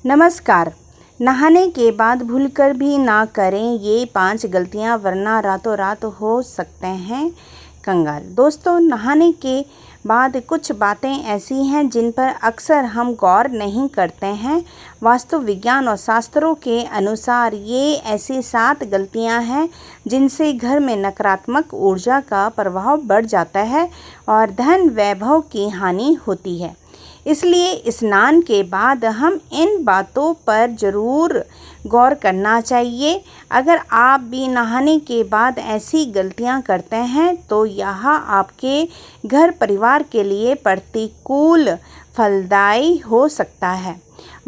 नमस्कार। नहाने के बाद भूलकर भी ना करें ये 5 गलतियां, वरना रातों रात हो सकते हैं कंगाल। दोस्तों, नहाने के बाद कुछ बातें ऐसी हैं जिन पर अक्सर हम गौर नहीं करते हैं। वास्तु विज्ञान और शास्त्रों के अनुसार ये ऐसी 7 गलतियां हैं जिनसे घर में नकारात्मक ऊर्जा का प्रभाव बढ़ जाता है और धन वैभव की हानि होती है। इसलिए स्नान के बाद हम इन बातों पर ज़रूर गौर करना चाहिए। अगर आप भी नहाने के बाद ऐसी गलतियां करते हैं तो यह आपके घर परिवार के लिए प्रतिकूल फलदायी हो सकता है।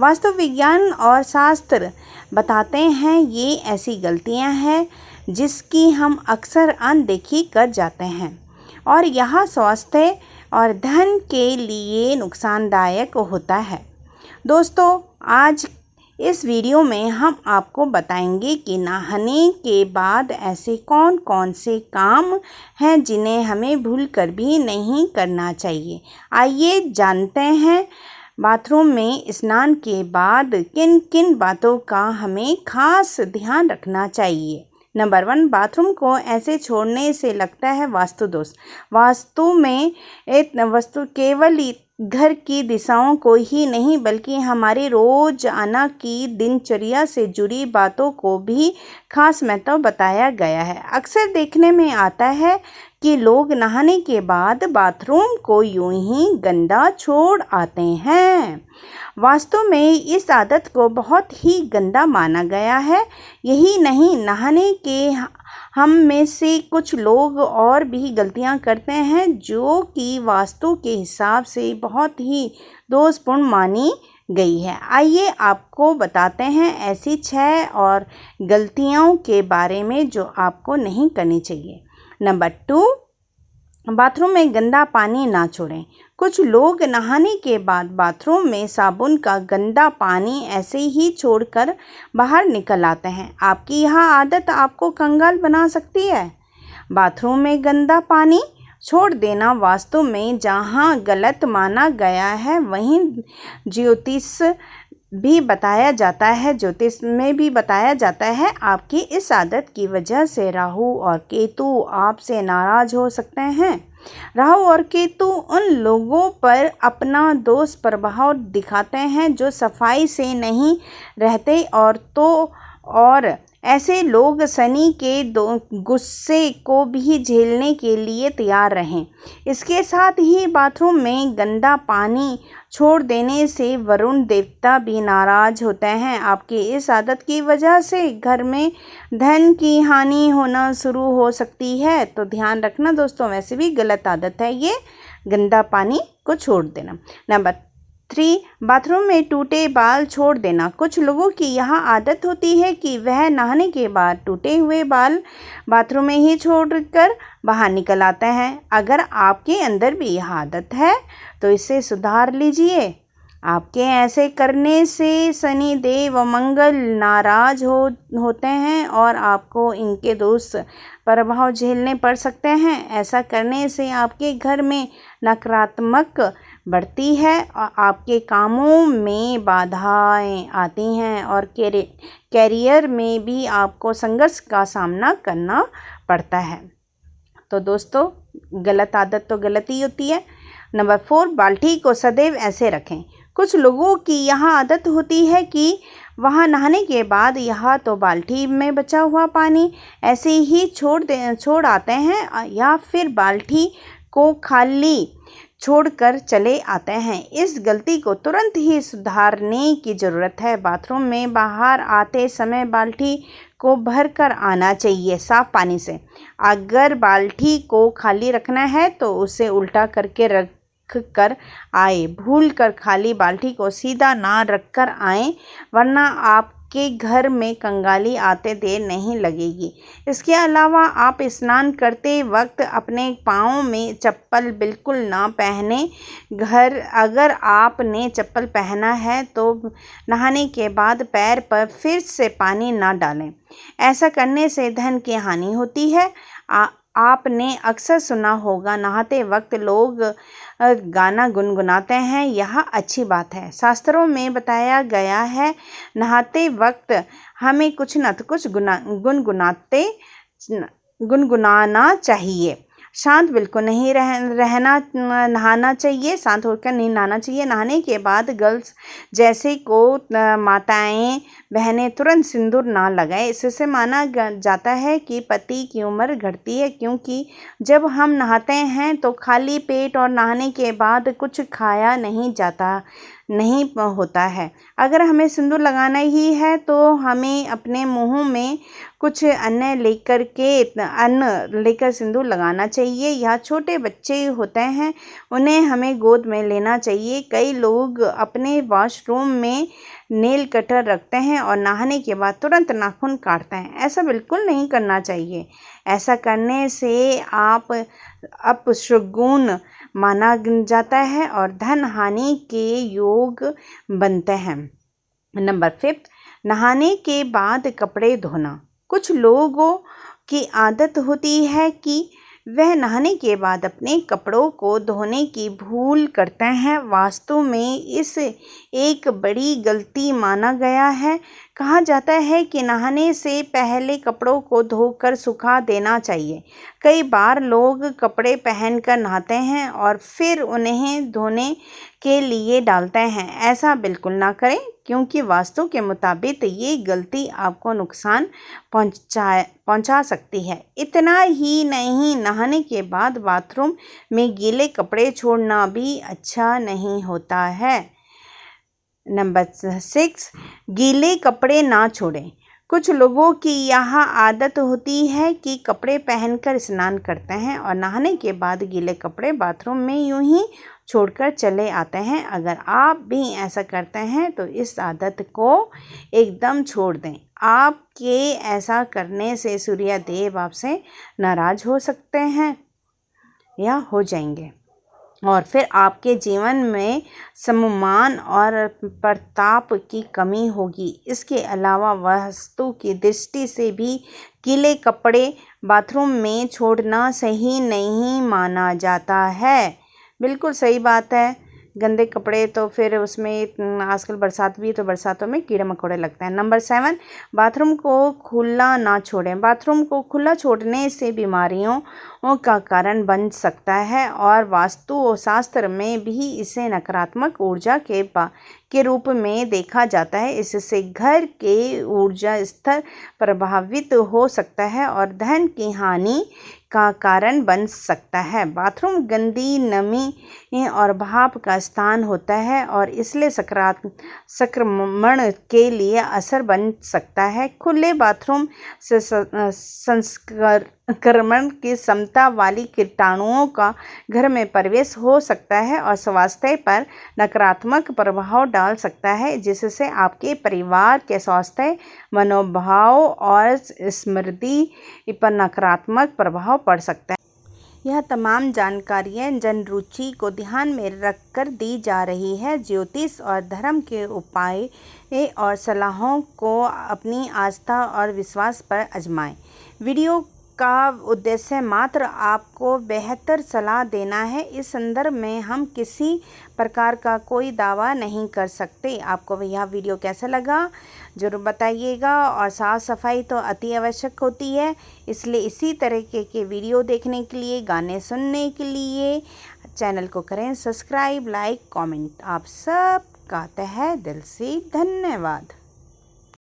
वास्तु विज्ञान और शास्त्र बताते हैं ये ऐसी गलतियां हैं जिसकी हम अक्सर अनदेखी कर जाते हैं और यह स्वास्थ्य और धन के लिए नुकसानदायक होता है। दोस्तों, आज इस वीडियो में हम आपको बताएंगे कि नहाने के बाद ऐसे कौन कौन से काम हैं जिन्हें हमें भूलकर भी नहीं करना चाहिए। आइए जानते हैं बाथरूम में स्नान के बाद किन किन बातों का हमें खास ध्यान रखना चाहिए। नंबर 1, बाथरूम को ऐसे छोड़ने से लगता है वास्तु दोष। वास्तु में एक वस्तु केवल घर की दिशाओं को ही नहीं बल्कि हमारी रोजाना की दिनचर्या से जुड़ी बातों को भी खास महत्व बताया गया है। अक्सर देखने में आता है कि लोग नहाने के बाद बाथरूम को यूं ही गंदा छोड़ आते हैं। वास्तव में इस आदत को बहुत ही गंदा माना गया है। यही नहीं, नहाने के हम में से कुछ लोग और भी गलतियां करते हैं जो कि वास्तु के हिसाब से बहुत ही दोषपूर्ण मानी गई है। आइए आपको बताते हैं ऐसी 6 और गलतियों के बारे में जो आपको नहीं करनी चाहिए। नंबर 2, बाथरूम में गंदा पानी ना छोड़ें। कुछ लोग नहाने के बाद बाथरूम में साबुन का गंदा पानी ऐसे ही छोड़कर बाहर निकल आते हैं। आपकी यह आदत आपको कंगाल बना सकती है। बाथरूम में गंदा पानी छोड़ देना वास्तु में जहां गलत माना गया है, वहीं ज्योतिष में भी बताया जाता है आपकी इस आदत की वजह से राहु और केतु आपसे नाराज हो सकते हैं। राहु और केतु उन लोगों पर अपना दोष प्रभाव दिखाते हैं जो सफाई से नहीं रहते और ऐसे लोग शनि के गुस्से को भी झेलने के लिए तैयार रहें। इसके साथ ही बाथरूम में गंदा पानी छोड़ देने से वरुण देवता भी नाराज होते हैं। आपकी इस आदत की वजह से घर में धन की हानि होना शुरू हो सकती है, तो ध्यान रखना दोस्तों। वैसे भी गलत आदत है ये गंदा पानी को छोड़ देना। नंबर 3, बाथरूम में टूटे बाल छोड़ देना। कुछ लोगों की यह आदत होती है कि वह नहाने के बाद टूटे हुए बाल बाथरूम में ही छोड़कर बाहर निकल आते हैं। अगर आपके अंदर भी यह आदत है तो इसे सुधार लीजिए। आपके ऐसे करने से शनि देव और मंगल नाराज होते हैं और आपको इनके दोष प्रभाव झेलने पड़ सकते हैं। ऐसा करने से आपके घर में नकारात्मक बढ़ती है और आपके कामों में बाधाएं आती हैं और कैरियर में भी आपको संघर्ष का सामना करना पड़ता है। तो दोस्तों, गलत आदत तो गलत ही होती है। नंबर 4, बाल्टी को सदैव ऐसे रखें। कुछ लोगों की यह आदत होती है कि वहाँ नहाने के बाद यह तो बाल्टी में बचा हुआ पानी ऐसे ही छोड़ आते हैं या फिर बाल्टी को खाली छोड़कर चले आते हैं। इस गलती को तुरंत ही सुधारने की ज़रूरत है। बाथरूम में बाहर आते समय बाल्टी को भरकर आना चाहिए साफ पानी से। अगर बाल्टी को खाली रखना है तो उसे उल्टा करके रख कर आए। भूल कर खाली बाल्टी को सीधा ना रख कर आए, वरना आपके घर में कंगाली आते देर नहीं लगेगी। इसके अलावा आप स्नान करते वक्त अपने पाँव में चप्पल बिल्कुल ना पहने। अगर आपने चप्पल पहना है तो नहाने के बाद पैर पर फिर से पानी ना डालें। ऐसा करने से धन की हानि होती है। आपने अक्सर सुना होगा नहाते वक्त लोग गाना गुनगुनाते हैं। यह अच्छी बात है। शास्त्रों में बताया गया है नहाते वक्त हमें कुछ न कुछ गुनगुनाना चाहिए। शांत बिल्कुल नहीं रहना नहाना चाहिए, शांत होकर नहीं नहाना चाहिए। नहाने के बाद गर्ल्स जैसे को माताएं बहनें तुरंत सिंदूर ना लगाएं। इससे माना जाता है कि पति की उम्र घटती है, क्योंकि जब हम नहाते हैं तो खाली पेट और नहाने के बाद कुछ खाया नहीं होता है। अगर हमें सिंदूर लगाना ही है तो हमें अपने मुंह में कुछ अन्न लेकर सिंदूर लगाना चाहिए। यह छोटे बच्चे होते हैं, उन्हें हमें गोद में लेना चाहिए। कई लोग अपने वॉशरूम में नेल कटर रखते हैं और नहाने के बाद तुरंत नाखून काटते हैं। ऐसा बिल्कुल नहीं करना चाहिए। ऐसा करने से आप अपशगुन माना जाता है और धन हानि के योग बनते हैं। नंबर 5, नहाने के बाद कपड़े धोना। कुछ लोगों की आदत होती है कि वह नहाने के बाद अपने कपड़ों को धोने की भूल करते हैं। वास्तव में इस एक बड़ी गलती माना गया है। कहा जाता है कि नहाने से पहले कपड़ों को धोकर सुखा देना चाहिए। कई बार लोग कपड़े पहनकर नहाते हैं और फिर उन्हें धोने के लिए डालते हैं। ऐसा बिल्कुल ना करें, क्योंकि वास्तु के मुताबिक ये गलती आपको नुकसान पहुंचा सकती है। इतना ही नहीं, नहाने के बाद बाथरूम में गीले कपड़े छोड़ना भी अच्छा नहीं होता है। नंबर 6, गीले कपड़े ना छोड़ें। कुछ लोगों की यह आदत होती है कि कपड़े पहनकर स्नान करते हैं और नहाने के बाद गीले कपड़े बाथरूम में यूं ही छोड़कर चले आते हैं। अगर आप भी ऐसा करते हैं तो इस आदत को एकदम छोड़ दें। आपके ऐसा करने से सूर्य देव आपसे नाराज हो सकते हैं या हो जाएंगे और फिर आपके जीवन में सम्मान और प्रताप की कमी होगी। इसके अलावा वास्तु की दृष्टि से भी गीले कपड़े बाथरूम में छोड़ना सही नहीं माना जाता है। बिल्कुल सही बात है। गंदे कपड़े तो फिर उसमें आजकल बरसात भी है तो बरसातों में कीड़े मकोड़े लगते हैं। नंबर 7, बाथरूम को खुला ना छोड़ें। बाथरूम को खुला छोड़ने से बीमारियों का कारण बन सकता है और वास्तु शास्त्र में भी इसे नकारात्मक ऊर्जा के रूप में देखा जाता है। इससे घर के ऊर्जा स्तर प्रभावित हो सकता है और धन की हानि का कारण बन सकता है। बाथरूम गंदी, नमी और भाप का स्थान होता है और इसलिए संक्रमण के लिए असर बन सकता है। खुले बाथरूम से संक्रमण की क्षमता वाली कीटाणुओं का घर में प्रवेश हो सकता है और स्वास्थ्य पर नकारात्मक प्रभाव डाल सकता है, जिससे आपके परिवार के स्वास्थ्य, मनोभाव और स्मृति पर नकारात्मक प्रभाव पड़ सकता है। यह तमाम जानकारियाँ जन रुचि को ध्यान में रखकर दी जा रही है। ज्योतिष और धर्म के उपाय और सलाहों को अपनी आस्था और विश्वास पर आजमाएं। वीडियो का उद्देश्य मात्र आपको बेहतर सलाह देना है। इस संदर्भ में हम किसी प्रकार का कोई दावा नहीं कर सकते। आपको यह वीडियो कैसा लगा ज़रूर बताइएगा और साफ़ सफाई तो अति आवश्यक होती है, इसलिए इसी तरीके के वीडियो देखने के लिए, गाने सुनने के लिए चैनल को करें सब्सक्राइब, लाइक, कमेंट। आप सबका तहे दिल से धन्यवाद।